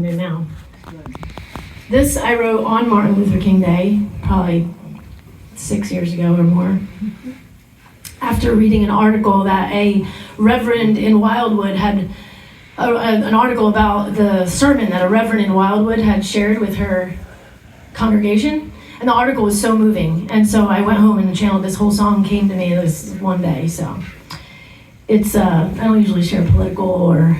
new now. This I wrote on Martin Luther King Day, probably 6 years ago or more. After reading an article that a reverend in Wildwood had, an article about the sermon that a reverend in Wildwood had shared with her congregation. And the article was so moving. And so I went home and channeled this whole song came to me this one day. So it's, I don't usually share political or,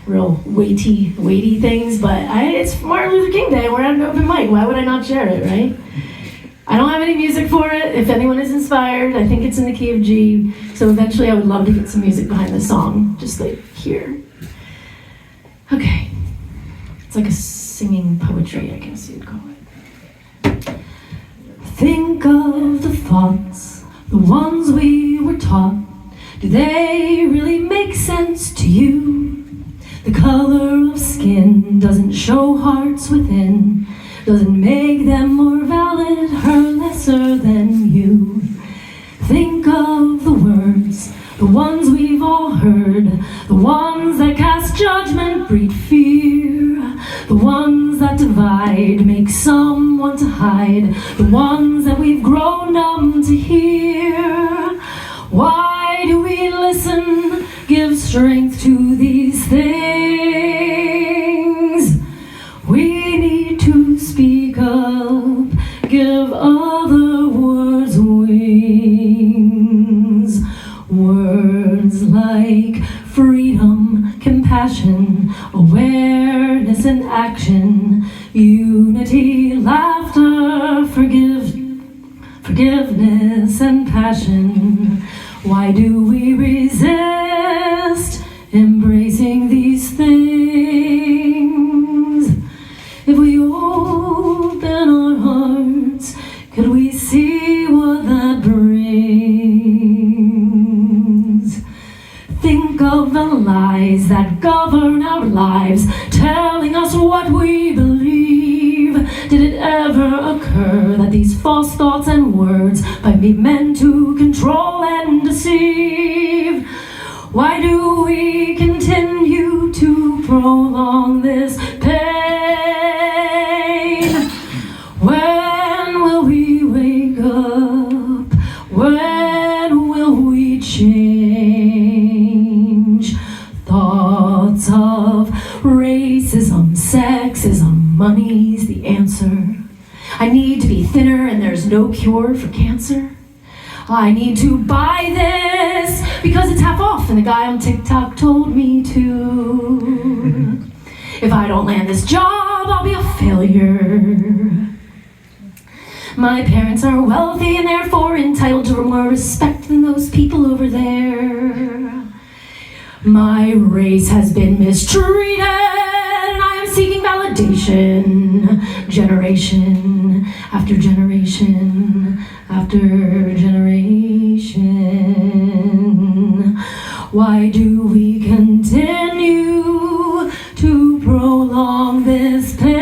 real weighty things, but it's Martin Luther King Day. We're at an open mic. Why would I not share it, right? I don't have any music for it. If anyone is inspired, I think it's in the key of G. So eventually I would love to get some music behind the song, just like here. Okay. It's like a singing poetry, I guess you'd call it. Think of the thoughts, the ones we were taught. Do they really make sense to you? The color of skin doesn't show hearts within. Doesn't make them more valid or lesser than you. Think of the words, the ones we've all heard, the ones that cast judgment, breed fear, the ones that divide, make some want to hide, the ones that we've grown numb to hear. Why do we listen, give strength to these things? We need to speak up, give other words wings. Words like freedom, compassion, awareness and action, unity, laughter, forgiveness and passion. Why do we resist embracing these things? If we open our hearts, could we see what that brings? Think of the lies that govern our lives, telling us what we believe. Did it ever occur that these false thoughts and words might be meant to control and deceive? Why do we continue to prolong this pain? When will we wake up? When will we change? Thoughts of racism, sexism, money's the answer. I need to be thinner and there's no cure for cancer. I need to buy this because it's half off and the guy on TikTok told me to. If I don't land this job, I'll be a failure. My parents are wealthy and therefore entitled to more respect than those people over there. My race has been mistreated and I am seeking validation. Generation after generation after generation. Why do we continue to prolong this pain?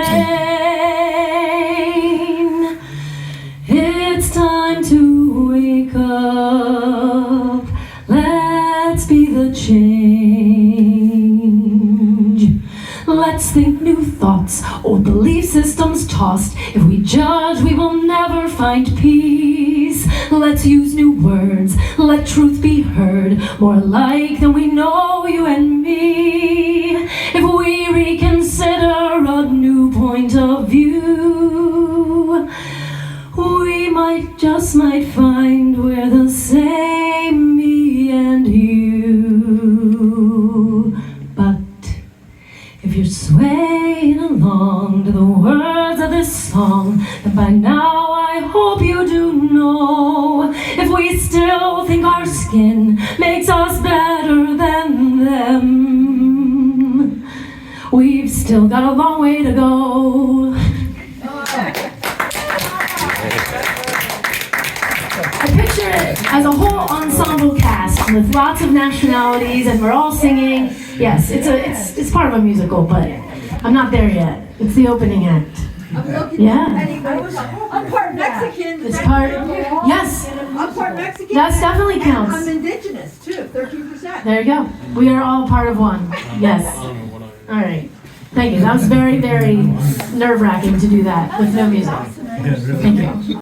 It's time to wake up. Let's be the change. Let's think new thoughts, old belief systems tossed. If we judge, we will never find peace. Let's use new words, let truth be heard, more alike than we know you and me. If we reconsider a new point of view, we might find we're the same, me and you. But if you're swaying along to the words of this song, then by now I hope you do know, if we still think our skin makes us better than them, we've still got a long way to go. I picture it as a whole ensemble cast with lots of nationalities, and we're all singing. Yes, it's part of a musical, but I'm not there yet. It's the opening act. Yeah. I'm part Mexican. It's part. Yes. I'm part Mexican. That definitely counts. I'm indigenous too. 13%. There you go. We are all part of one. Yes. All right. Thank you. That was very, very nerve-wracking to do that with no music. Thank you.